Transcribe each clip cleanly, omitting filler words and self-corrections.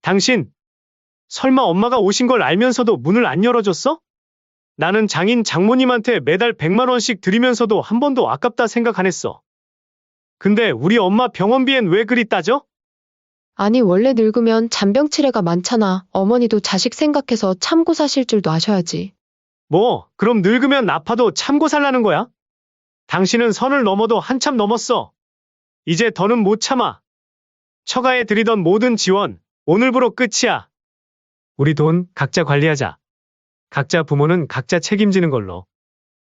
당신, 설마 엄마가 오신 걸 알면서도 문을 안 열어줬어? 나는 장인 장모님한테 매달 100만 원씩 드리면서도 한 번도 아깝다 생각 안 했어. 근데 우리 엄마 병원비엔 왜 그리 따져? 아니, 원래 늙으면 잔병치레가 많잖아. 어머니도 자식 생각해서 참고 사실 줄도 아셔야지. 뭐, 그럼 늙으면 아파도 참고 살라는 거야? 당신은 선을 넘어도 한참 넘었어. 이제 더는 못 참아. 처가에 드리던 모든 지원, 오늘부로 끝이야. 우리 돈 각자 관리하자. 각자 부모는 각자 책임지는 걸로.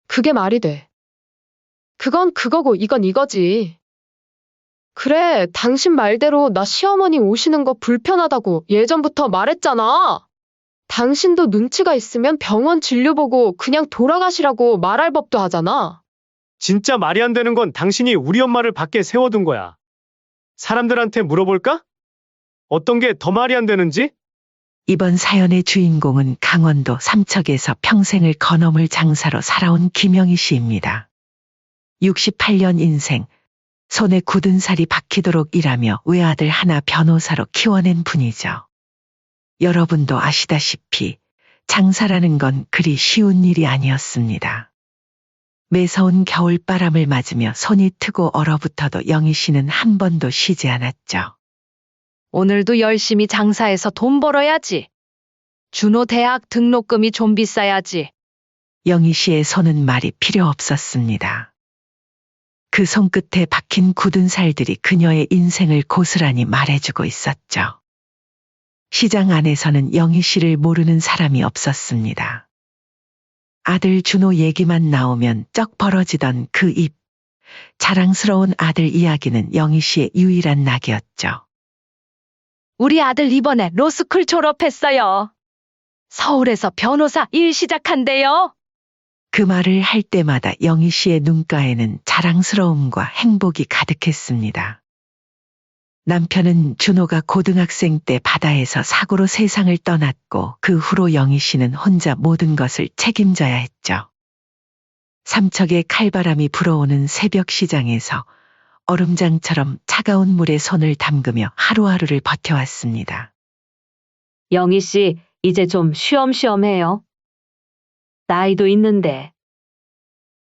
그게 말이 돼. 그건 그거고 이건 이거지. 그래, 당신 말대로 나 시어머니 오시는 거 불편하다고 예전부터 말했잖아. 당신도 눈치가 있으면 병원 진료 보고 그냥 돌아가시라고 말할 법도 하잖아. 진짜 말이 안 되는 건 당신이 우리 엄마를 밖에 세워둔 거야. 사람들한테 물어볼까? 어떤 게 더 말이 안 되는지? 이번 사연의 주인공은 강원도 삼척에서 평생을 건어물 장사로 살아온 김영희 씨입니다. 68년 인생, 손에 굳은 살이 박히도록 일하며 외아들 하나 변호사로 키워낸 분이죠. 여러분도 아시다시피 장사라는 건 그리 쉬운 일이 아니었습니다. 매서운 겨울바람을 맞으며 손이 트고 얼어붙어도 영희 씨는 한 번도 쉬지 않았죠. 오늘도 열심히 장사해서 돈 벌어야지. 준호 대학 등록금이 좀 비싸야지. 영희 씨의 손은 말이 필요 없었습니다. 그 손끝에 박힌 굳은 살들이 그녀의 인생을 고스란히 말해주고 있었죠. 시장 안에서는 영희 씨를 모르는 사람이 없었습니다. 아들 준호 얘기만 나오면 쩍 벌어지던 그 입. 자랑스러운 아들 이야기는 영희 씨의 유일한 낙이었죠. 우리 아들 이번에 로스쿨 졸업했어요. 서울에서 변호사 일 시작한대요. 그 말을 할 때마다 영희 씨의 눈가에는 자랑스러움과 행복이 가득했습니다. 남편은 준호가 고등학생 때 바다에서 사고로 세상을 떠났고 그 후로 영희 씨는 혼자 모든 것을 책임져야 했죠. 삼척의 칼바람이 불어오는 새벽 시장에서 얼음장처럼 차가운 물에 손을 담그며 하루하루를 버텨왔습니다. 영희 씨, 이제 좀 쉬엄쉬엄해요. 나이도 있는데.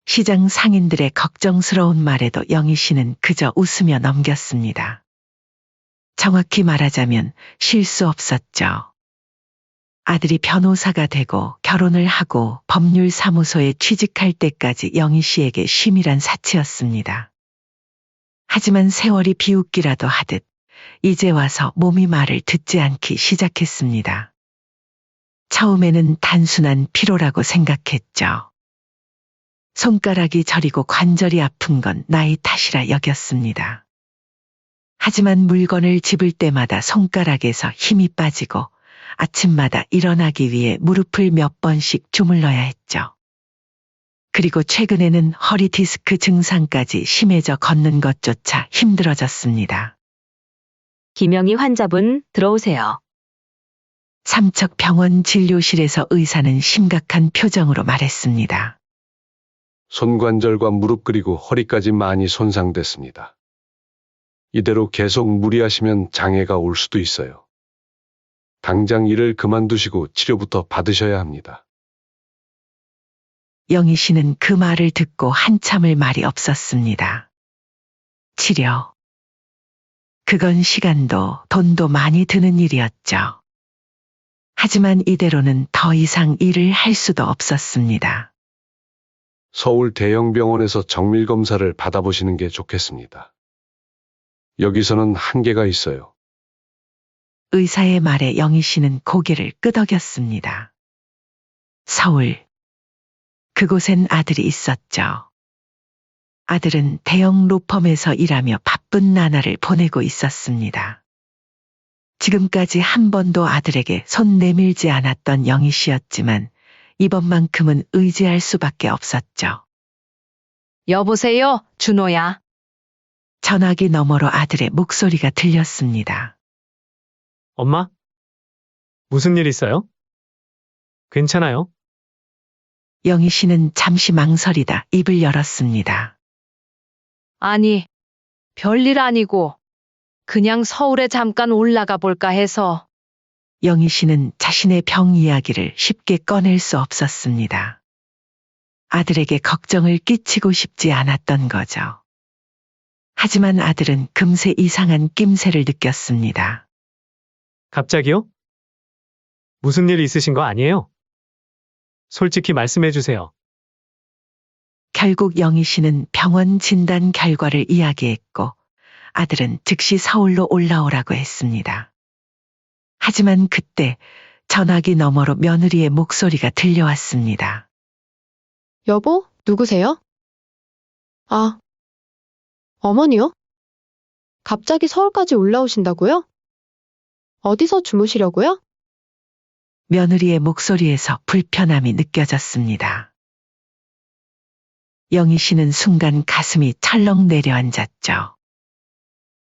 시장 상인들의 걱정스러운 말에도 영희 씨는 그저 웃으며 넘겼습니다. 정확히 말하자면 쉴 수 없었죠. 아들이 변호사가 되고 결혼을 하고 법률사무소에 취직할 때까지 영희 씨에게 쉼이란 사치였습니다. 하지만 세월이 비웃기라도 하듯 이제 와서 몸이 말을 듣지 않기 시작했습니다. 처음에는 단순한 피로라고 생각했죠. 손가락이 저리고 관절이 아픈 건 나이 탓이라 여겼습니다. 하지만 물건을 집을 때마다 손가락에서 힘이 빠지고 아침마다 일어나기 위해 무릎을 몇 번씩 주물러야 했죠. 그리고 최근에는 허리 디스크 증상까지 심해져 걷는 것조차 힘들어졌습니다. 김영희 환자분 들어오세요. 삼척병원 진료실에서 의사는 심각한 표정으로 말했습니다. 손관절과 무릎 그리고 허리까지 많이 손상됐습니다. 이대로 계속 무리하시면 장애가 올 수도 있어요. 당장 일을 그만두시고 치료부터 받으셔야 합니다. 영희 씨는 그 말을 듣고 한참을 말이 없었습니다. 치료. 그건 시간도 돈도 많이 드는 일이었죠. 하지만 이대로는 더 이상 일을 할 수도 없었습니다. 서울 대형 병원에서 정밀검사를 받아보시는 게 좋겠습니다. 여기서는 한계가 있어요. 의사의 말에 영희 씨는 고개를 끄덕였습니다. 서울. 그곳엔 아들이 있었죠. 아들은 대형 로펌에서 일하며 바쁜 나날을 보내고 있었습니다. 지금까지 한 번도 아들에게 손 내밀지 않았던 영희 씨였지만 이번만큼은 의지할 수밖에 없었죠. 여보세요, 준호야. 전화기 너머로 아들의 목소리가 들렸습니다. 엄마? 무슨 일 있어요? 괜찮아요? 영희 씨는 잠시 망설이다 입을 열었습니다. 아니, 별일 아니고 그냥 서울에 잠깐 올라가 볼까 해서. 영희 씨는 자신의 병 이야기를 쉽게 꺼낼 수 없었습니다. 아들에게 걱정을 끼치고 싶지 않았던 거죠. 하지만 아들은 금세 이상한 낌새를 느꼈습니다. 갑자기요? 무슨 일 있으신 거 아니에요? 솔직히 말씀해 주세요. 결국 영희 씨는 병원 진단 결과를 이야기했고 아들은 즉시 서울로 올라오라고 했습니다. 하지만 그때 전화기 너머로 며느리의 목소리가 들려왔습니다. 여보, 누구세요? 아, 어머니요? 갑자기 서울까지 올라오신다고요? 어디서 주무시려고요? 며느리의 목소리에서 불편함이 느껴졌습니다. 영희 씨는 순간 가슴이 철렁 내려앉았죠.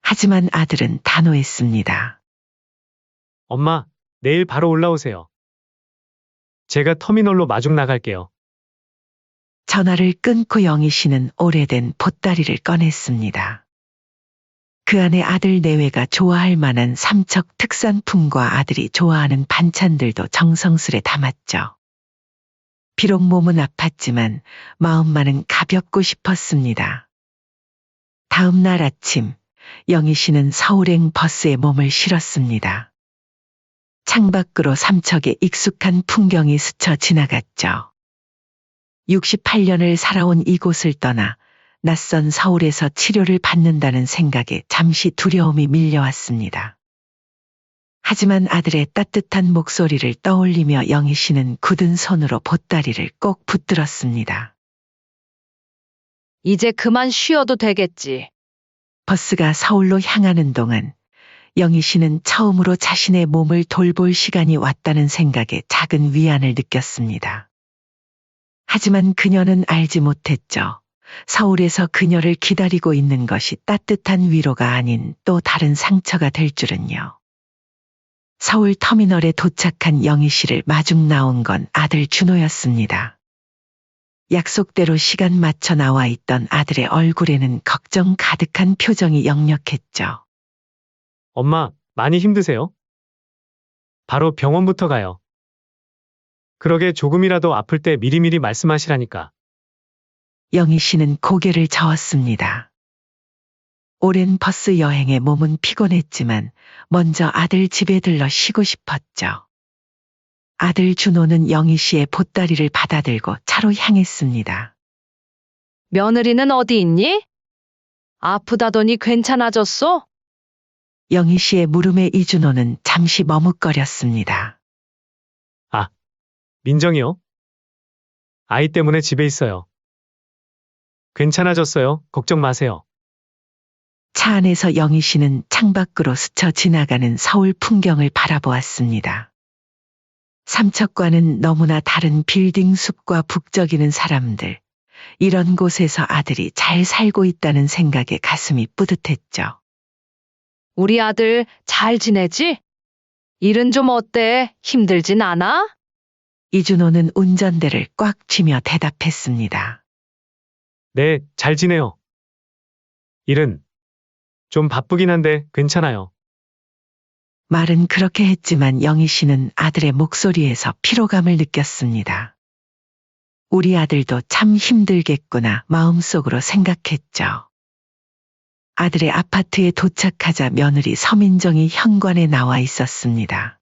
하지만 아들은 단호했습니다. 엄마, 내일 바로 올라오세요. 제가 터미널로 마중 나갈게요. 전화를 끊고 영희 씨는 오래된 보따리를 꺼냈습니다. 그 안에 아들 내외가 좋아할 만한 삼척 특산품과 아들이 좋아하는 반찬들도 정성스레 담았죠. 비록 몸은 아팠지만 마음만은 가볍고 싶었습니다. 다음 날 아침, 영희 씨는 서울행 버스에 몸을 실었습니다. 창밖으로 삼척의 익숙한 풍경이 스쳐 지나갔죠. 68년을 살아온 이곳을 떠나 낯선 서울에서 치료를 받는다는 생각에 잠시 두려움이 밀려왔습니다. 하지만 아들의 따뜻한 목소리를 떠올리며 영희 씨는 굳은 손으로 보따리를 꼭 붙들었습니다. 이제 그만 쉬어도 되겠지. 버스가 서울로 향하는 동안 영희 씨는 처음으로 자신의 몸을 돌볼 시간이 왔다는 생각에 작은 위안을 느꼈습니다. 하지만 그녀는 알지 못했죠. 서울에서 그녀를 기다리고 있는 것이 따뜻한 위로가 아닌 또 다른 상처가 될 줄은요. 서울 터미널에 도착한 영희 씨를 마중 나온 건 아들 준호였습니다. 약속대로 시간 맞춰 나와 있던 아들의 얼굴에는 걱정 가득한 표정이 역력했죠. 엄마, 많이 힘드세요? 바로 병원부터 가요. 그러게 조금이라도 아플 때 미리미리 말씀하시라니까. 영희 씨는 고개를 저었습니다. 오랜 버스 여행에 몸은 피곤했지만 먼저 아들 집에 들러 쉬고 싶었죠. 아들 준호는 영희 씨의 보따리를 받아들고 차로 향했습니다. 며느리는 어디 있니? 아프다더니 괜찮아졌어? 영희 씨의 물음에 이준호는 잠시 머뭇거렸습니다. 민정이요? 아이 때문에 집에 있어요. 괜찮아졌어요. 걱정 마세요. 차 안에서 영희 씨는 창밖으로 스쳐 지나가는 서울 풍경을 바라보았습니다. 삼척과는 너무나 다른 빌딩 숲과 북적이는 사람들. 이런 곳에서 아들이 잘 살고 있다는 생각에 가슴이 뿌듯했죠. 우리 아들 잘 지내지? 일은 좀 어때? 힘들진 않아? 이준호는 운전대를 꽉 쥐며 대답했습니다. 네, 잘 지내요. 일은 좀 바쁘긴 한데 괜찮아요. 말은 그렇게 했지만 영희 씨는 아들의 목소리에서 피로감을 느꼈습니다. 우리 아들도 참 힘들겠구나 마음속으로 생각했죠. 아들의 아파트에 도착하자 며느리 서민정이 현관에 나와 있었습니다.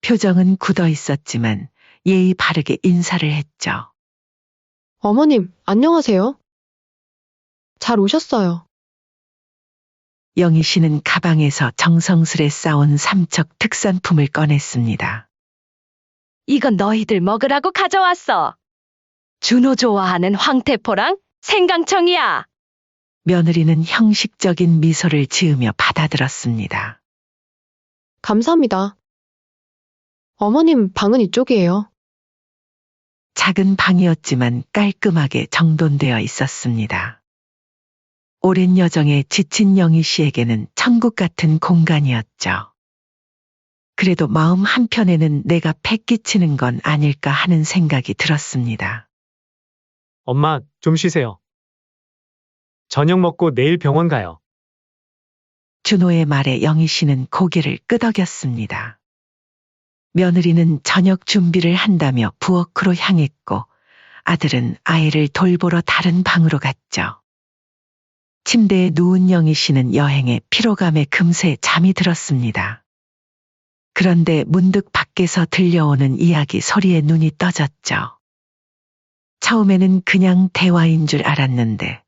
표정은 굳어 있었지만 예의 바르게 인사를 했죠. 어머님, 안녕하세요. 잘 오셨어요. 영희 씨는 가방에서 정성스레 싸온 삼척 특산품을 꺼냈습니다. 이건 너희들 먹으라고 가져왔어. 준호 좋아하는 황태포랑 생강청이야. 며느리는 형식적인 미소를 지으며 받아들었습니다. 감사합니다. 어머님, 방은 이쪽이에요. 작은 방이었지만 깔끔하게 정돈되어 있었습니다. 오랜 여정에 지친 영희 씨에게는 천국 같은 공간이었죠. 그래도 마음 한편에는 내가 패 끼치는 건 아닐까 하는 생각이 들었습니다. 엄마, 좀 쉬세요. 저녁 먹고 내일 병원 가요. 준호의 말에 영희 씨는 고개를 끄덕였습니다. 며느리는 저녁 준비를 한다며 부엌으로 향했고 아들은 아이를 돌보러 다른 방으로 갔죠. 침대에 누운 영희 씨는 여행의 피로감에 금세 잠이 들었습니다. 그런데 문득 밖에서 들려오는 이야기 소리에 눈이 떠졌죠. 처음에는 그냥 대화인 줄 알았는데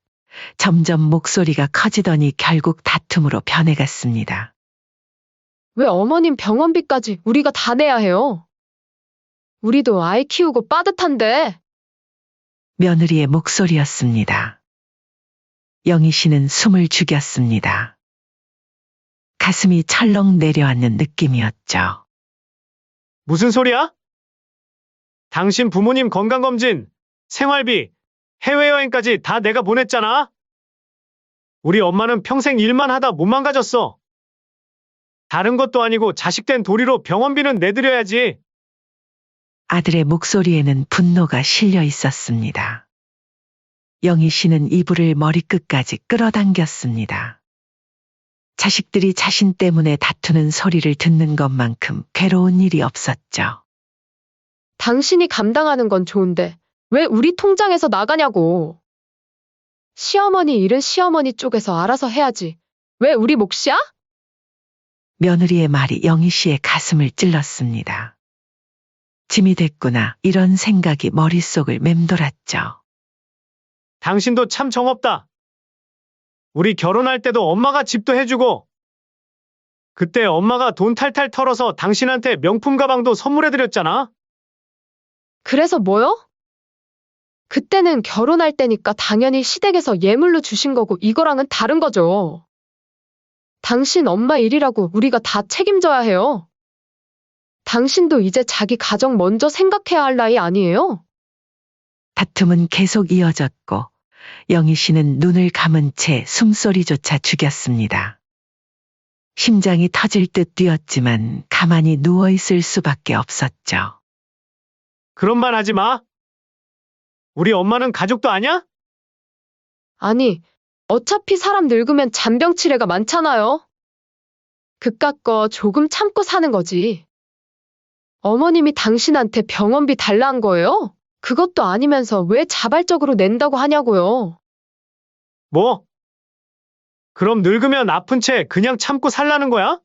점점 목소리가 커지더니 결국 다툼으로 변해갔습니다. 왜 어머님 병원비까지 우리가 다 내야 해요? 우리도 아이 키우고 빠듯한데. 며느리의 목소리였습니다. 영희 씨는 숨을 죽였습니다. 가슴이 철렁 내려앉는 느낌이었죠. 무슨 소리야? 당신 부모님 건강검진, 생활비, 해외여행까지 다 내가 보냈잖아? 우리 엄마는 평생 일만 하다 못 망가졌어. 다른 것도 아니고 자식 된 도리로 병원비는 내드려야지. 아들의 목소리에는 분노가 실려 있었습니다. 영희 씨는 이불을 머리끝까지 끌어당겼습니다. 자식들이 자신 때문에 다투는 소리를 듣는 것만큼 괴로운 일이 없었죠. 당신이 감당하는 건 좋은데 왜 우리 통장에서 나가냐고. 시어머니 일은 시어머니 쪽에서 알아서 해야지. 왜 우리 몫이야? 며느리의 말이 영희 씨의 가슴을 찔렀습니다. 짐이 됐구나 이런 생각이 머릿속을 맴돌았죠. 당신도 참 정없다. 우리 결혼할 때도 엄마가 집도 해주고, 그때 엄마가 돈 탈탈 털어서 당신한테 명품 가방도 선물해드렸잖아? 그래서 뭐요? 그때는 결혼할 때니까 당연히 시댁에서 예물로 주신 거고 이거랑은 다른 거죠. 당신 엄마 일이라고 우리가 다 책임져야 해요. 당신도 이제 자기 가정 먼저 생각해야 할 나이 아니에요? 다툼은 계속 이어졌고 영희 씨는 눈을 감은 채 숨소리조차 죽였습니다. 심장이 터질 듯 뛰었지만 가만히 누워있을 수밖에 없었죠. 그런 말 하지 마. 우리 엄마는 가족도 아냐? 아니, 어차피 사람 늙으면 잔병치레가 많잖아요. 그깟 거 조금 참고 사는 거지. 어머님이 당신한테 병원비 달라한 거예요? 그것도 아니면서 왜 자발적으로 낸다고 하냐고요. 뭐? 그럼 늙으면 아픈 채 그냥 참고 살라는 거야?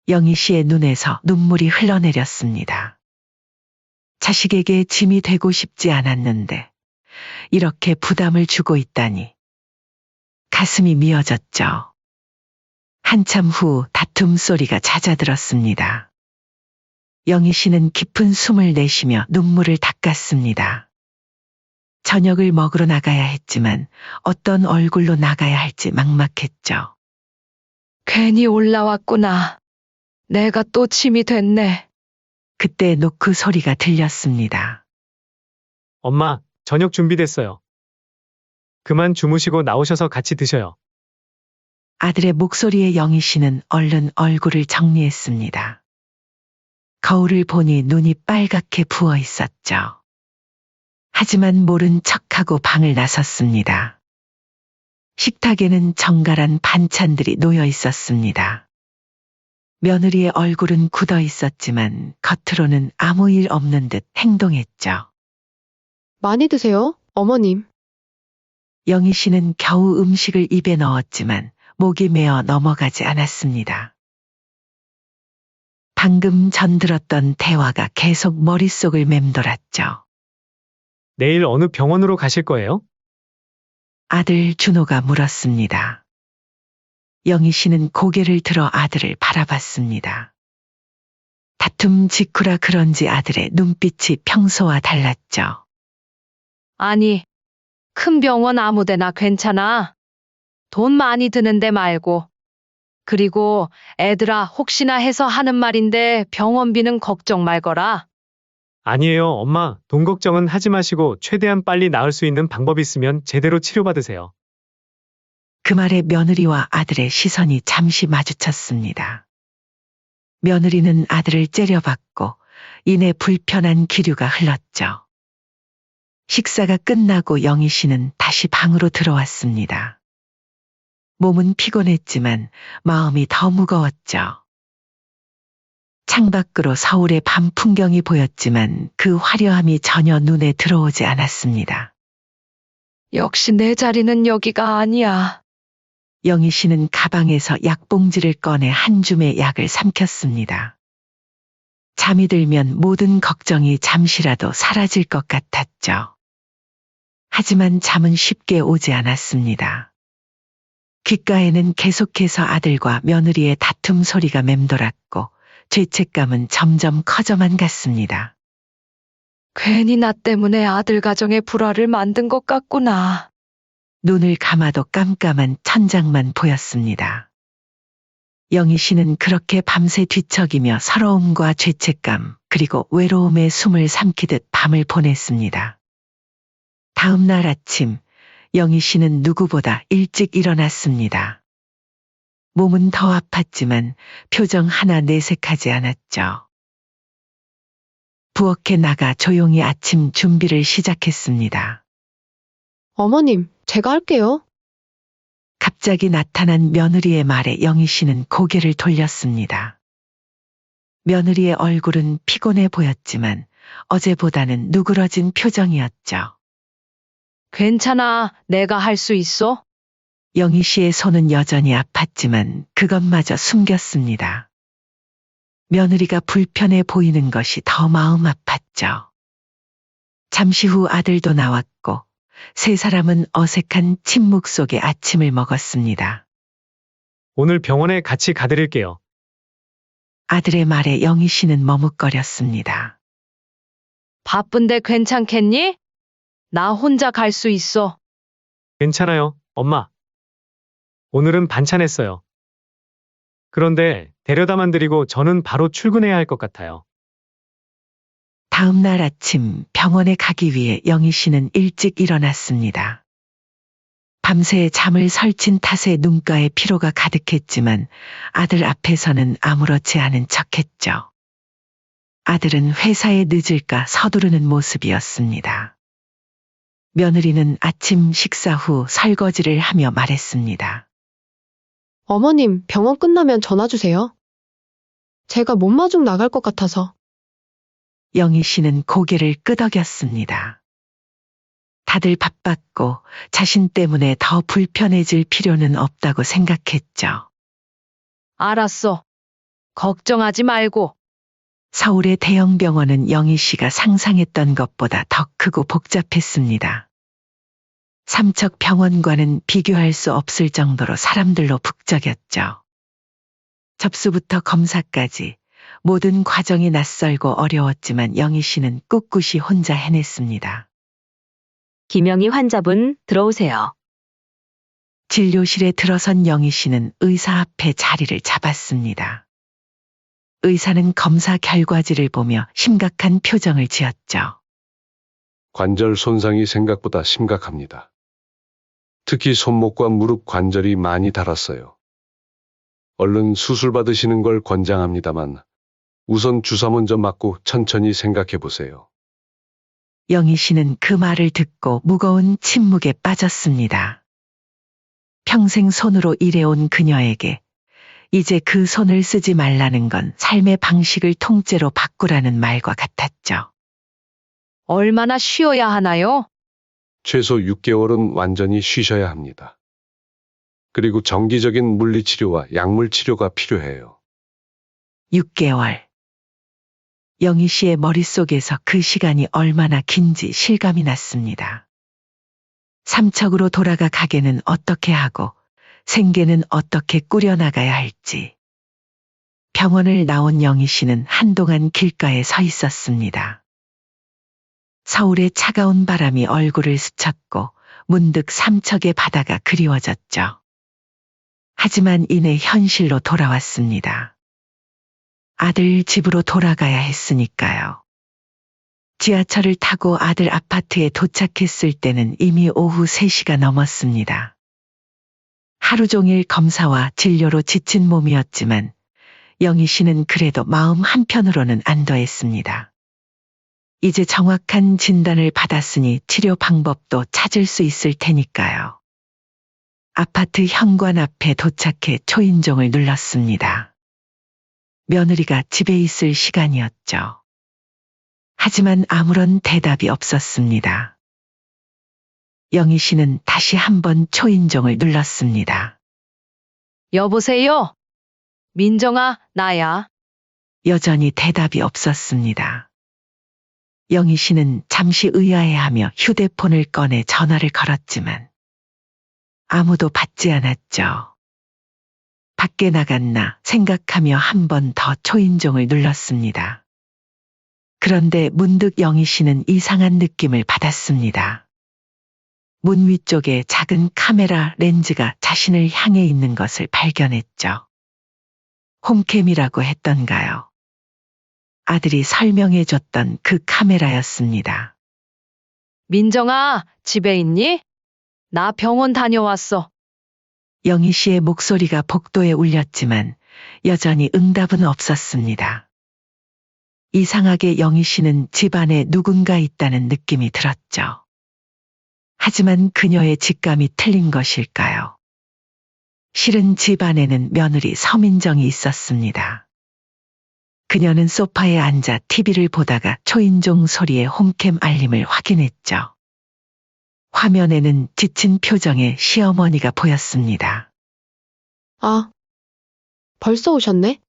영희 씨의 눈에서 눈물이 흘러내렸습니다. 자식에게 짐이 되고 싶지 않았는데 이렇게 부담을 주고 있다니. 가슴이 미어졌죠. 한참 후 다툼 소리가 잦아들었습니다. 영희 씨는 깊은 숨을 내쉬며 눈물을 닦았습니다. 저녁을 먹으러 나가야 했지만 어떤 얼굴로 나가야 할지 막막했죠. 괜히 올라왔구나. 내가 또 짐이 됐네. 그때 노크 소리가 들렸습니다. 엄마, 저녁 준비됐어요. 그만 주무시고 나오셔서 같이 드셔요. 아들의 목소리에 영희 씨는 얼른 얼굴을 정리했습니다. 거울을 보니 눈이 빨갛게 부어 있었죠. 하지만 모른 척하고 방을 나섰습니다. 식탁에는 정갈한 반찬들이 놓여 있었습니다. 며느리의 얼굴은 굳어 있었지만 겉으로는 아무 일 없는 듯 행동했죠. 많이 드세요, 어머님. 영희 씨는 겨우 음식을 입에 넣었지만 목이 메어 넘어가지 않았습니다. 방금 전 들었던 대화가 계속 머릿속을 맴돌았죠. 내일 어느 병원으로 가실 거예요? 아들 준호가 물었습니다. 영희 씨는 고개를 들어 아들을 바라봤습니다. 다툼 직후라 그런지 아들의 눈빛이 평소와 달랐죠. 아니, 큰 병원 아무 데나 괜찮아. 돈 많이 드는데 말고. 그리고 애들아 혹시나 해서 하는 말인데 병원비는 걱정 말거라. 아니에요, 엄마. 돈 걱정은 하지 마시고 최대한 빨리 나을 수 있는 방법이 있으면 제대로 치료받으세요. 그 말에 며느리와 아들의 시선이 잠시 마주쳤습니다. 며느리는 아들을 째려봤고 이내 불편한 기류가 흘렀죠. 식사가 끝나고 영희 씨는 다시 방으로 들어왔습니다. 몸은 피곤했지만 마음이 더 무거웠죠. 창밖으로 서울의 밤 풍경이 보였지만 그 화려함이 전혀 눈에 들어오지 않았습니다. 역시 내 자리는 여기가 아니야. 영희 씨는 가방에서 약봉지를 꺼내 한 줌의 약을 삼켰습니다. 잠이 들면 모든 걱정이 잠시라도 사라질 것 같았죠. 하지만 잠은 쉽게 오지 않았습니다. 귓가에는 계속해서 아들과 며느리의 다툼 소리가 맴돌았고 죄책감은 점점 커져만 갔습니다. 괜히 나 때문에 아들 가정에 불화를 만든 것 같구나. 눈을 감아도 깜깜한 천장만 보였습니다. 영희 씨는 그렇게 밤새 뒤척이며 서러움과 죄책감 그리고 외로움에 숨을 삼키듯 밤을 보냈습니다. 다음 날 아침 영희 씨는 누구보다 일찍 일어났습니다. 몸은 더 아팠지만 표정 하나 내색하지 않았죠. 부엌에 나가 조용히 아침 준비를 시작했습니다. 어머님, 제가 할게요. 갑자기 나타난 며느리의 말에 영희 씨는 고개를 돌렸습니다. 며느리의 얼굴은 피곤해 보였지만 어제보다는 누그러진 표정이었죠. 괜찮아. 내가 할 수 있어. 영희 씨의 손은 여전히 아팠지만 그것마저 숨겼습니다. 며느리가 불편해 보이는 것이 더 마음 아팠죠. 잠시 후 아들도 나왔고 세 사람은 어색한 침묵 속에 아침을 먹었습니다. 오늘 병원에 같이 가드릴게요. 아들의 말에 영희 씨는 머뭇거렸습니다. 바쁜데 괜찮겠니? 나 혼자 갈 수 있어. 괜찮아요, 엄마. 오늘은 반찬했어요. 그런데 데려다만 드리고 저는 바로 출근해야 할 것 같아요. 다음 날 아침 병원에 가기 위해 영희 씨는 일찍 일어났습니다. 밤새 잠을 설친 탓에 눈가에 피로가 가득했지만 아들 앞에서는 아무렇지 않은 척했죠. 아들은 회사에 늦을까 서두르는 모습이었습니다. 며느리는 아침 식사 후 설거지를 하며 말했습니다. 어머님, 병원 끝나면 전화 주세요. 제가 못마중 나갈 것 같아서. 영희 씨는 고개를 끄덕였습니다. 다들 바빴고 자신 때문에 더 불편해질 필요는 없다고 생각했죠. 알았어. 걱정하지 말고. 서울의 대형 병원은 영희 씨가 상상했던 것보다 더 크고 복잡했습니다. 삼척 병원과는 비교할 수 없을 정도로 사람들로 북적였죠. 접수부터 검사까지 모든 과정이 낯설고 어려웠지만 영희 씨는 꿋꿋이 혼자 해냈습니다. 김영희 환자분 들어오세요. 진료실에 들어선 영희 씨는 의사 앞에 자리를 잡았습니다. 의사는 검사 결과지를 보며 심각한 표정을 지었죠. 관절 손상이 생각보다 심각합니다. 특히 손목과 무릎 관절이 많이 닳았어요. 얼른 수술 받으시는 걸 권장합니다만 우선 주사 먼저 맞고 천천히 생각해 보세요. 영희 씨는 그 말을 듣고 무거운 침묵에 빠졌습니다. 평생 손으로 일해온 그녀에게 이제 그 손을 쓰지 말라는 건 삶의 방식을 통째로 바꾸라는 말과 같았죠. 얼마나 쉬어야 하나요? 최소 6개월은 완전히 쉬셔야 합니다. 그리고 정기적인 물리치료와 약물치료가 필요해요. 6개월. 영희 씨의 머릿속에서 그 시간이 얼마나 긴지 실감이 났습니다. 삼척으로 돌아가 가게는 어떻게 하고 생계는 어떻게 꾸려나가야 할지. 병원을 나온 영희 씨는 한동안 길가에 서 있었습니다. 서울의 차가운 바람이 얼굴을 스쳤고 문득 삼척의 바다가 그리워졌죠. 하지만 이내 현실로 돌아왔습니다. 아들 집으로 돌아가야 했으니까요. 지하철을 타고 아들 아파트에 도착했을 때는 이미 오후 3시가 넘었습니다. 하루 종일 검사와 진료로 지친 몸이었지만 영희 씨는 그래도 마음 한편으로는 안도했습니다. 이제 정확한 진단을 받았으니 치료 방법도 찾을 수 있을 테니까요. 아파트 현관 앞에 도착해 초인종을 눌렀습니다. 며느리가 집에 있을 시간이었죠. 하지만 아무런 대답이 없었습니다. 영희 씨는 다시 한번 초인종을 눌렀습니다. 여보세요? 민정아, 나야. 여전히 대답이 없었습니다. 영희 씨는 잠시 의아해하며 휴대폰을 꺼내 전화를 걸었지만 아무도 받지 않았죠. 밖에 나갔나 생각하며 한 번 더 초인종을 눌렀습니다. 그런데 문득 영희 씨는 이상한 느낌을 받았습니다. 문 위쪽에 작은 카메라 렌즈가 자신을 향해 있는 것을 발견했죠. 홈캠이라고 했던가요? 아들이 설명해줬던 그 카메라였습니다. 민정아, 집에 있니? 나 병원 다녀왔어. 영희 씨의 목소리가 복도에 울렸지만 여전히 응답은 없었습니다. 이상하게 영희 씨는 집안에 누군가 있다는 느낌이 들었죠. 하지만 그녀의 직감이 틀린 것일까요? 실은 집안에는 며느리 서민정이 있었습니다. 그녀는 소파에 앉아 TV를 보다가 초인종 소리에 홈캠 알림을 확인했죠. 화면에는 지친 표정의 시어머니가 보였습니다. 아, 벌써 오셨네?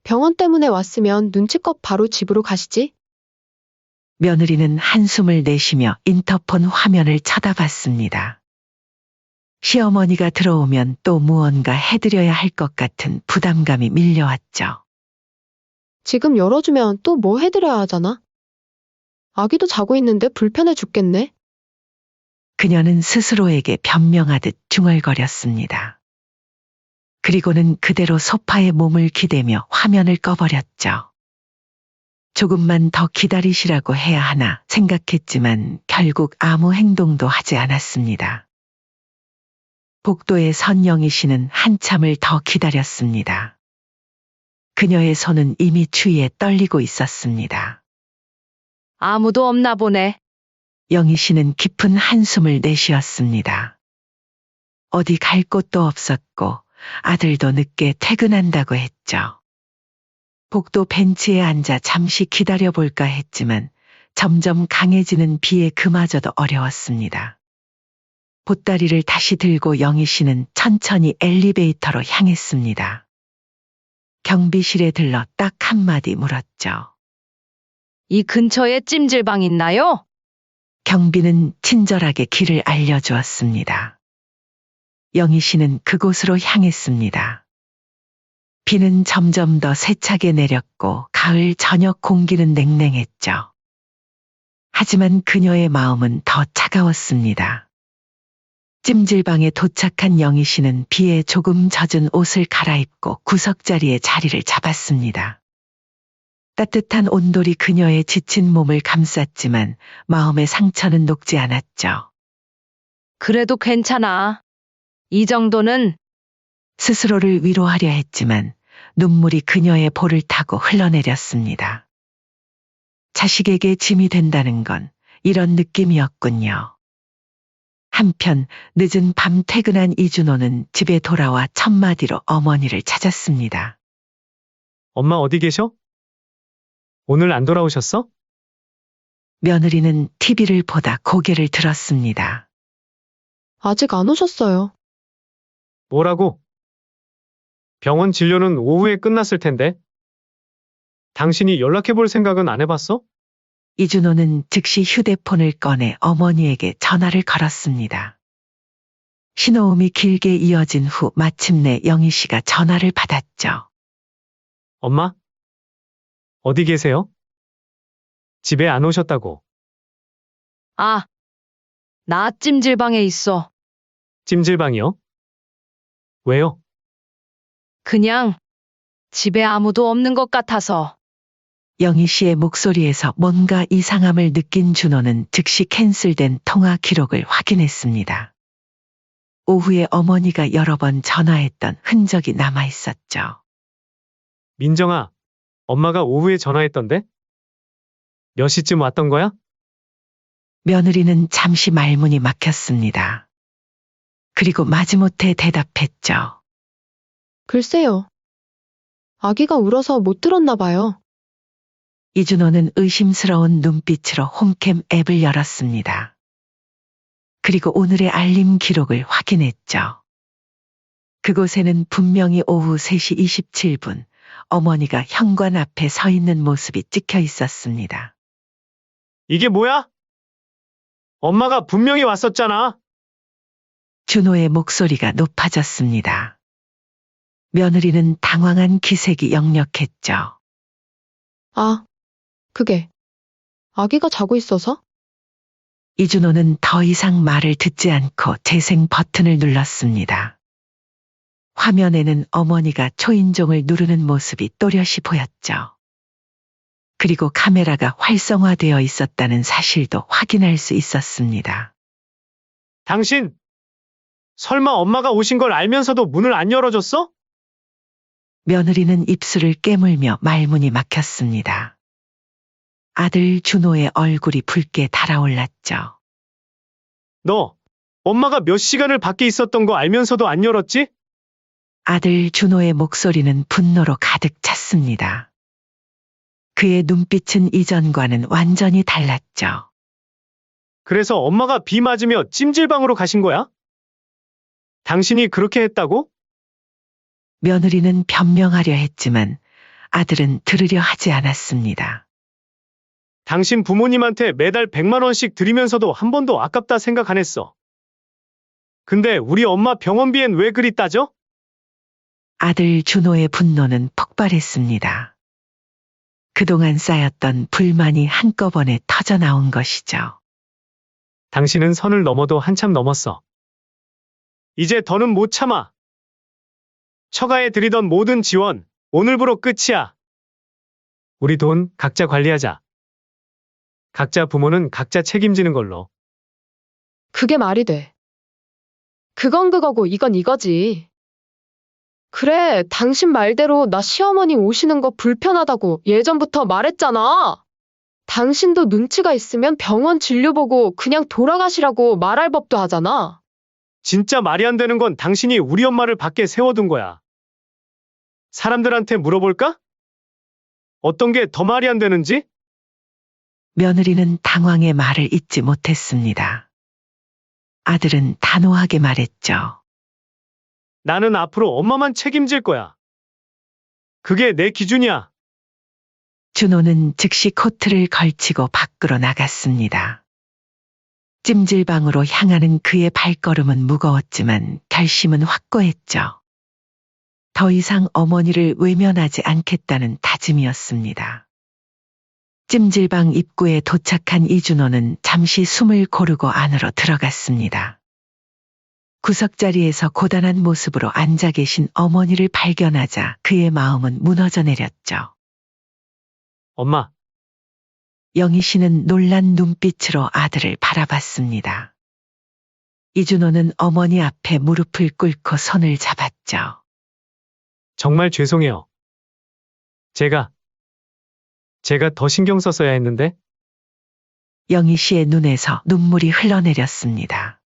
병원 때문에 왔으면 눈치껏 바로 집으로 가시지? 며느리는 한숨을 내쉬며 인터폰 화면을 쳐다봤습니다. 시어머니가 들어오면 또 무언가 해드려야 할 것 같은 부담감이 밀려왔죠. 지금 열어주면 또 뭐 해드려야 하잖아? 아기도 자고 있는데 불편해 죽겠네? 그녀는 스스로에게 변명하듯 중얼거렸습니다. 그리고는 그대로 소파에 몸을 기대며 화면을 꺼버렸죠. 조금만 더 기다리시라고 해야 하나 생각했지만 결국 아무 행동도 하지 않았습니다. 복도에 선 영희 씨는 한참을 더 기다렸습니다. 그녀의 손은 이미 추위에 떨리고 있었습니다. 아무도 없나 보네. 영희 씨는 깊은 한숨을 내쉬었습니다. 어디 갈 곳도 없었고 아들도 늦게 퇴근한다고 했죠. 복도 벤치에 앉아 잠시 기다려볼까 했지만 점점 강해지는 비에 그마저도 어려웠습니다. 보따리를 다시 들고 영희 씨는 천천히 엘리베이터로 향했습니다. 경비실에 들러 딱 한마디 물었죠. 이 근처에 찜질방 있나요? 경비는 친절하게 길을 알려주었습니다. 영희 씨는 그곳으로 향했습니다. 비는 점점 더 세차게 내렸고 가을 저녁 공기는 냉랭했죠. 하지만 그녀의 마음은 더 차가웠습니다. 찜질방에 도착한 영희 씨는 비에 조금 젖은 옷을 갈아입고 구석자리에 자리를 잡았습니다. 따뜻한 온돌이 그녀의 지친 몸을 감쌌지만 마음의 상처는 녹지 않았죠. 그래도 괜찮아. 이 정도는. 스스로를 위로하려 했지만 눈물이 그녀의 볼을 타고 흘러내렸습니다. 자식에게 짐이 된다는 건 이런 느낌이었군요. 한편 늦은 밤 퇴근한 이준호는 집에 돌아와 첫마디로 어머니를 찾았습니다. 엄마 어디 계셔? 오늘 안 돌아오셨어? 며느리는 TV를 보다 고개를 들었습니다. 아직 안 오셨어요. 뭐라고? 병원 진료는 오후에 끝났을 텐데. 당신이 연락해 볼 생각은 안 해봤어? 이준호는 즉시 휴대폰을 꺼내 어머니에게 전화를 걸었습니다. 신호음이 길게 이어진 후 마침내 영희 씨가 전화를 받았죠. 엄마? 어디 계세요? 집에 안 오셨다고. 아, 나 찜질방에 있어. 찜질방이요? 왜요? 그냥 집에 아무도 없는 것 같아서. 영희 씨의 목소리에서 뭔가 이상함을 느낀 준호는 즉시 캔슬된 통화 기록을 확인했습니다. 오후에 어머니가 여러 번 전화했던 흔적이 남아 있었죠. 민정아, 엄마가 오후에 전화했던데? 몇 시쯤 왔던 거야? 며느리는 잠시 말문이 막혔습니다. 그리고 마지못해 대답했죠. 글쎄요. 아기가 울어서 못 들었나 봐요. 이준호는 의심스러운 눈빛으로 홈캠 앱을 열었습니다. 그리고 오늘의 알림 기록을 확인했죠. 그곳에는 분명히 오후 3시 27분 어머니가 현관 앞에 서 있는 모습이 찍혀 있었습니다. 이게 뭐야? 엄마가 분명히 왔었잖아. 준호의 목소리가 높아졌습니다. 며느리는 당황한 기색이 역력했죠. 아, 그게 아기가 자고 있어서? 이준호는 더 이상 말을 듣지 않고 재생 버튼을 눌렀습니다. 화면에는 어머니가 초인종을 누르는 모습이 또렷이 보였죠. 그리고 카메라가 활성화되어 있었다는 사실도 확인할 수 있었습니다. 당신, 설마 엄마가 오신 걸 알면서도 문을 안 열어줬어? 며느리는 입술을 깨물며 말문이 막혔습니다. 아들 준호의 얼굴이 붉게 달아올랐죠. 너, 엄마가 몇 시간을 밖에 있었던 거 알면서도 안 열었지? 아들 준호의 목소리는 분노로 가득 찼습니다. 그의 눈빛은 이전과는 완전히 달랐죠. 그래서 엄마가 비 맞으며 찜질방으로 가신 거야? 당신이 그렇게 했다고? 며느리는 변명하려 했지만 아들은 들으려 하지 않았습니다. 당신 부모님한테 매달 100만 원씩 드리면서도 한 번도 아깝다 생각 안 했어. 근데 우리 엄마 병원비엔 왜 그리 따져? 아들 준호의 분노는 폭발했습니다. 그동안 쌓였던 불만이 한꺼번에 터져나온 것이죠. 당신은 선을 넘어도 한참 넘었어. 이제 더는 못 참아. 처가에 드리던 모든 지원, 오늘부로 끝이야. 우리 돈 각자 관리하자. 각자 부모는 각자 책임지는 걸로. 그게 말이 돼. 그건 그거고 이건 이거지. 그래, 당신 말대로 나 시어머니 오시는 거 불편하다고 예전부터 말했잖아. 당신도 눈치가 있으면 병원 진료 보고 그냥 돌아가시라고 말할 법도 하잖아. 진짜 말이 안 되는 건 당신이 우리 엄마를 밖에 세워둔 거야. 사람들한테 물어볼까? 어떤 게 더 말이 안 되는지? 며느리는 당황의 말을 잇지 못했습니다. 아들은 단호하게 말했죠. 나는 앞으로 엄마만 책임질 거야. 그게 내 기준이야. 준호는 즉시 코트를 걸치고 밖으로 나갔습니다. 찜질방으로 향하는 그의 발걸음은 무거웠지만 결심은 확고했죠. 더 이상 어머니를 외면하지 않겠다는 다짐이었습니다. 찜질방 입구에 도착한 이준호는 잠시 숨을 고르고 안으로 들어갔습니다. 구석자리에서 고단한 모습으로 앉아 계신 어머니를 발견하자 그의 마음은 무너져 내렸죠. 엄마, 영희 씨는 놀란 눈빛으로 아들을 바라봤습니다. 이준호는 어머니 앞에 무릎을 꿇고 손을 잡았죠. 정말 죄송해요. 제가 더 신경 썼어야 했는데? 영희 씨의 눈에서 눈물이 흘러내렸습니다.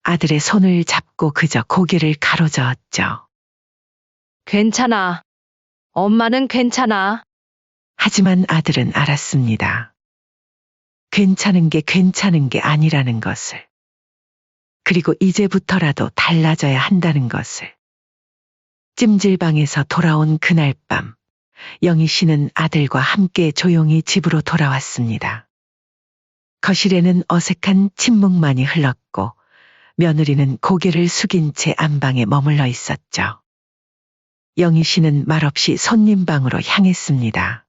아들의 손을 잡고 그저 고개를 가로저었죠. 괜찮아. 엄마는 괜찮아. 하지만 아들은 알았습니다. 괜찮은 게 아니라는 것을. 그리고 이제부터라도 달라져야 한다는 것을. 찜질방에서 돌아온 그날 밤, 영희 씨는 아들과 함께 조용히 집으로 돌아왔습니다. 거실에는 어색한 침묵만이 흘렀고 며느리는 고개를 숙인 채 안방에 머물러 있었죠. 영희 씨는 말없이 손님 방으로 향했습니다.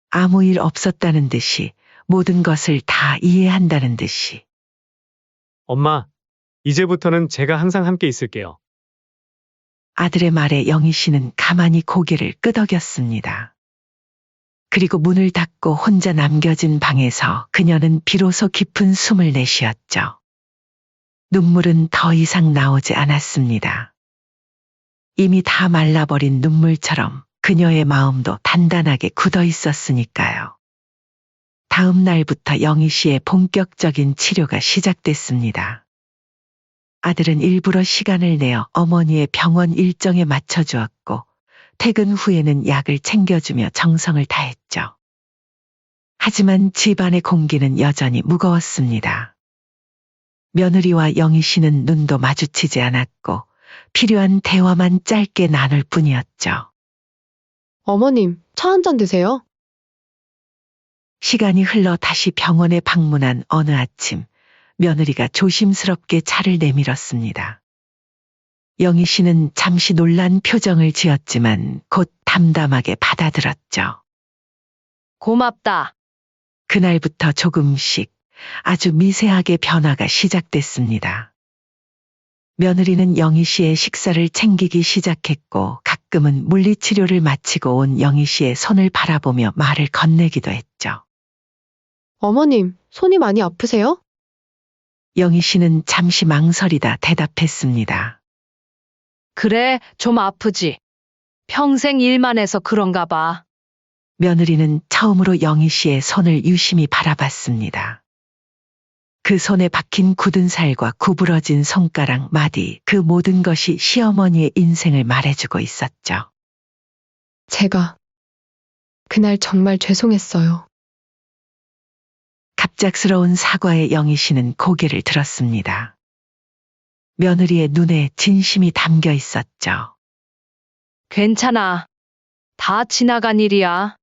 아무 일 없었다는 듯이 모든 것을 다 이해한다는 듯이. 엄마, 이제부터는 제가 항상 함께 있을게요. 아들의 말에 영희 씨는 가만히 고개를 끄덕였습니다. 그리고 문을 닫고 혼자 남겨진 방에서 그녀는 비로소 깊은 숨을 내쉬었죠. 눈물은 더 이상 나오지 않았습니다. 이미 다 말라버린 눈물처럼 그녀의 마음도 단단하게 굳어 있었으니까요. 다음 날부터 영희 씨의 본격적인 치료가 시작됐습니다. 아들은 일부러 시간을 내어 어머니의 병원 일정에 맞춰주었고 퇴근 후에는 약을 챙겨주며 정성을 다했죠. 하지만 집안의 공기는 여전히 무거웠습니다. 며느리와 영희 씨는 눈도 마주치지 않았고 필요한 대화만 짧게 나눌 뿐이었죠. 어머님, 차 한 잔 드세요. 시간이 흘러 다시 병원에 방문한 어느 아침, 며느리가 조심스럽게 차를 내밀었습니다. 영희 씨는 잠시 놀란 표정을 지었지만 곧 담담하게 받아들었죠. 고맙다. 그날부터 조금씩 아주 미세하게 변화가 시작됐습니다. 며느리는 영희 씨의 식사를 챙기기 시작했고 가끔은 물리치료를 마치고 온 영희 씨의 손을 바라보며 말을 건네기도 했죠. 어머님, 손이 많이 아프세요? 영희 씨는 잠시 망설이다 대답했습니다. 그래, 좀 아프지. 평생 일만 해서 그런가 봐. 며느리는 처음으로 영희 씨의 손을 유심히 바라봤습니다. 그 손에 박힌 굳은 살과 구부러진 손가락 마디, 그 모든 것이 시어머니의 인생을 말해주고 있었죠. 제가 그날 정말 죄송했어요. 갑작스러운 사과에 영희 씨는 고개를 들었습니다. 며느리의 눈에 진심이 담겨 있었죠. 괜찮아. 다 지나간 일이야.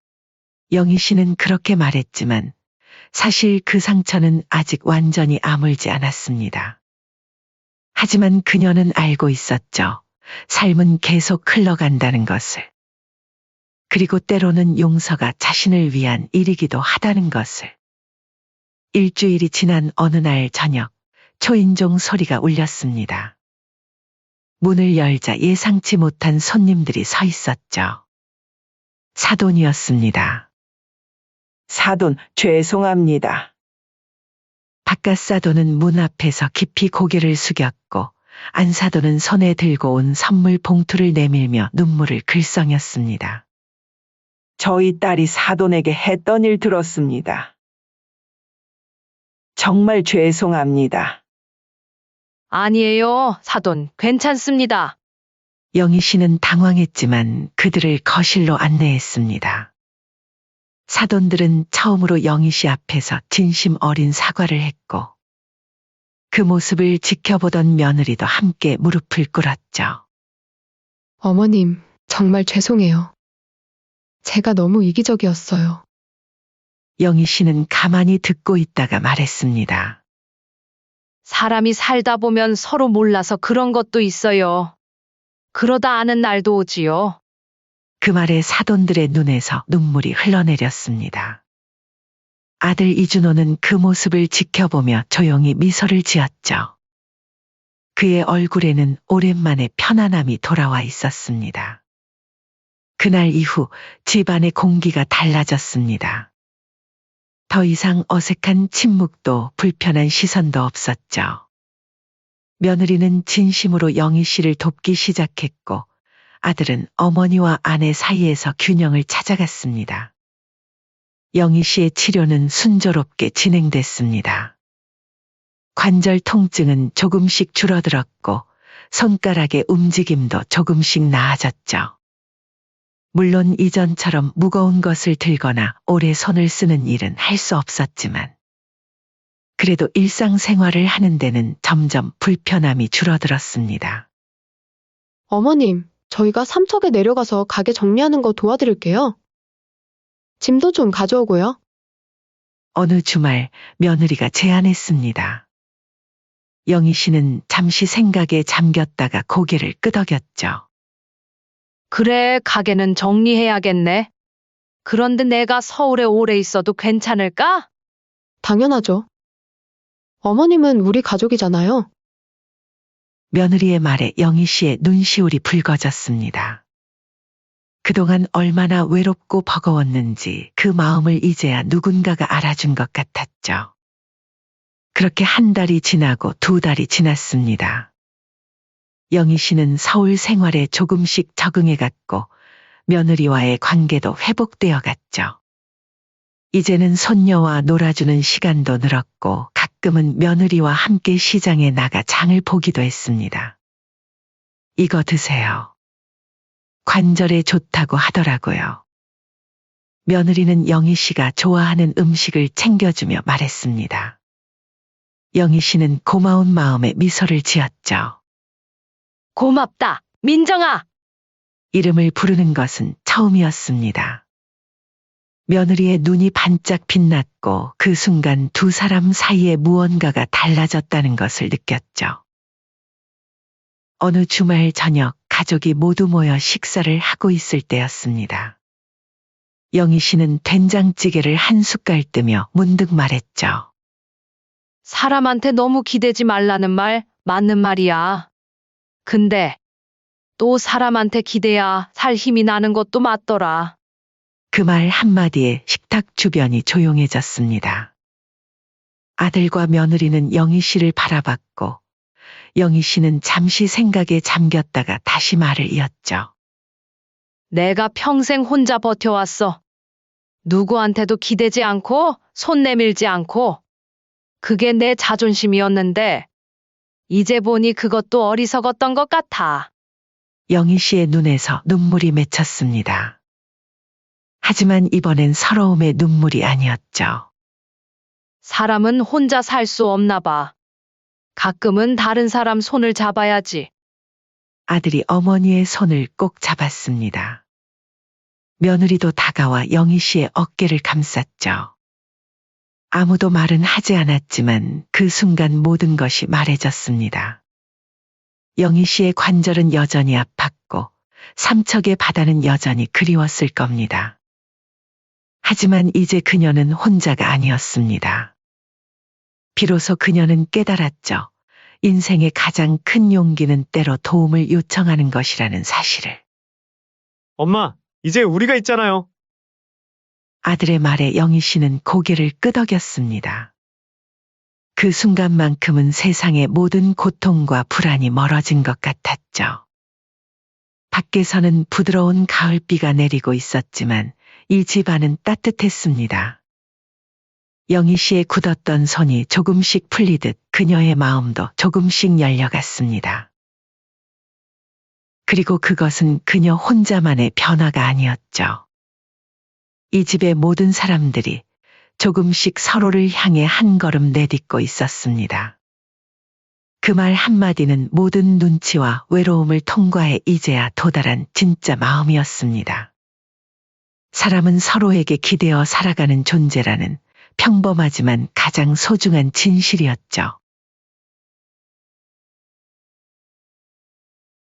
영희 씨는 그렇게 말했지만 사실 그 상처는 아직 완전히 아물지 않았습니다. 하지만 그녀는 알고 있었죠. 삶은 계속 흘러간다는 것을. 그리고 때로는 용서가 자신을 위한 일이기도 하다는 것을. 일주일이 지난 어느 날 저녁, 초인종 소리가 울렸습니다. 문을 열자 예상치 못한 손님들이 서 있었죠. 사돈이었습니다. 사돈, 죄송합니다. 바깥 사돈은 문 앞에서 깊이 고개를 숙였고 안 사돈은 손에 들고 온 선물 봉투를 내밀며 눈물을 글썽였습니다. 저희 딸이 사돈에게 했던 일 들었습니다. 정말 죄송합니다. 아니에요, 사돈. 괜찮습니다. 영희 씨는 당황했지만 그들을 거실로 안내했습니다. 사돈들은 처음으로 영희 씨 앞에서 진심 어린 사과를 했고 그 모습을 지켜보던 며느리도 함께 무릎을 꿇었죠. 어머님, 정말 죄송해요. 제가 너무 이기적이었어요. 영희 씨는 가만히 듣고 있다가 말했습니다. 사람이 살다 보면 서로 몰라서 그런 것도 있어요. 그러다 아는 날도 오지요. 그 말에 사돈들의 눈에서 눈물이 흘러내렸습니다. 아들 이준호는 그 모습을 지켜보며 조용히 미소를 지었죠. 그의 얼굴에는 오랜만에 편안함이 돌아와 있었습니다. 그날 이후 집안의 공기가 달라졌습니다. 더 이상 어색한 침묵도 불편한 시선도 없었죠. 며느리는 진심으로 영희 씨를 돕기 시작했고 아들은 어머니와 아내 사이에서 균형을 찾아갔습니다. 영희 씨의 치료는 순조롭게 진행됐습니다. 관절 통증은 조금씩 줄어들었고 손가락의 움직임도 조금씩 나아졌죠. 물론 이전처럼 무거운 것을 들거나 오래 손을 쓰는 일은 할 수 없었지만 그래도 일상생활을 하는 데는 점점 불편함이 줄어들었습니다. 어머님, 저희가 삼척에 내려가서 가게 정리하는 거 도와드릴게요. 짐도 좀 가져오고요. 어느 주말 며느리가 제안했습니다. 영희 씨는 잠시 생각에 잠겼다가 고개를 끄덕였죠. 그래, 가게는 정리해야겠네. 그런데 내가 서울에 오래 있어도 괜찮을까? 당연하죠. 어머님은 우리 가족이잖아요. 며느리의 말에 영희 씨의 눈시울이 붉어졌습니다. 그동안 얼마나 외롭고 버거웠는지 그 마음을 이제야 누군가가 알아준 것 같았죠. 그렇게 한 달이 지나고 두 달이 지났습니다. 영희 씨는 서울 생활에 조금씩 적응해 갔고 며느리와의 관계도 회복되어 갔죠. 이제는 손녀와 놀아주는 시간도 늘었고 가끔은 며느리와 함께 시장에 나가 장을 보기도 했습니다. 이거 드세요. 관절에 좋다고 하더라고요. 며느리는 영희 씨가 좋아하는 음식을 챙겨주며 말했습니다. 영희 씨는 고마운 마음에 미소를 지었죠. 고맙다, 민정아. 이름을 부르는 것은 처음이었습니다. 며느리의 눈이 반짝 빛났고 그 순간 두 사람 사이에 무언가가 달라졌다는 것을 느꼈죠. 어느 주말 저녁 가족이 모두 모여 식사를 하고 있을 때였습니다. 영희 씨는 된장찌개를 한 숟갈 뜨며 문득 말했죠. 사람한테 너무 기대지 말라는 말 맞는 말이야. 근데 또 사람한테 기대야 살 힘이 나는 것도 맞더라. 그 말 한마디에 식탁 주변이 조용해졌습니다. 아들과 며느리는 영희 씨를 바라봤고 영희 씨는 잠시 생각에 잠겼다가 다시 말을 이었죠. 내가 평생 혼자 버텨왔어. 누구한테도 기대지 않고 손 내밀지 않고. 그게 내 자존심이었는데 이제 보니 그것도 어리석었던 것 같아. 영희 씨의 눈에서 눈물이 맺혔습니다. 하지만 이번엔 서러움의 눈물이 아니었죠. 사람은 혼자 살 수 없나 봐. 가끔은 다른 사람 손을 잡아야지. 아들이 어머니의 손을 꼭 잡았습니다. 며느리도 다가와 영희 씨의 어깨를 감쌌죠. 아무도 말은 하지 않았지만 그 순간 모든 것이 말해졌습니다. 영희 씨의 관절은 여전히 아팠고 삼척의 바다는 여전히 그리웠을 겁니다. 하지만 이제 그녀는 혼자가 아니었습니다. 비로소 그녀는 깨달았죠. 인생의 가장 큰 용기는 때로 도움을 요청하는 것이라는 사실을. 엄마, 이제 우리가 있잖아요. 아들의 말에 영희 씨는 고개를 끄덕였습니다. 그 순간만큼은 세상의 모든 고통과 불안이 멀어진 것 같았죠. 밖에서는 부드러운 가을비가 내리고 있었지만 이 집안은 따뜻했습니다. 영희 씨의 굳었던 손이 조금씩 풀리듯 그녀의 마음도 조금씩 열려갔습니다. 그리고 그것은 그녀 혼자만의 변화가 아니었죠. 이 집의 모든 사람들이 조금씩 서로를 향해 한 걸음 내딛고 있었습니다. 그 말 한마디는 모든 눈치와 외로움을 통과해 이제야 도달한 진짜 마음이었습니다. 사람은 서로에게 기대어 살아가는 존재라는 평범하지만 가장 소중한 진실이었죠.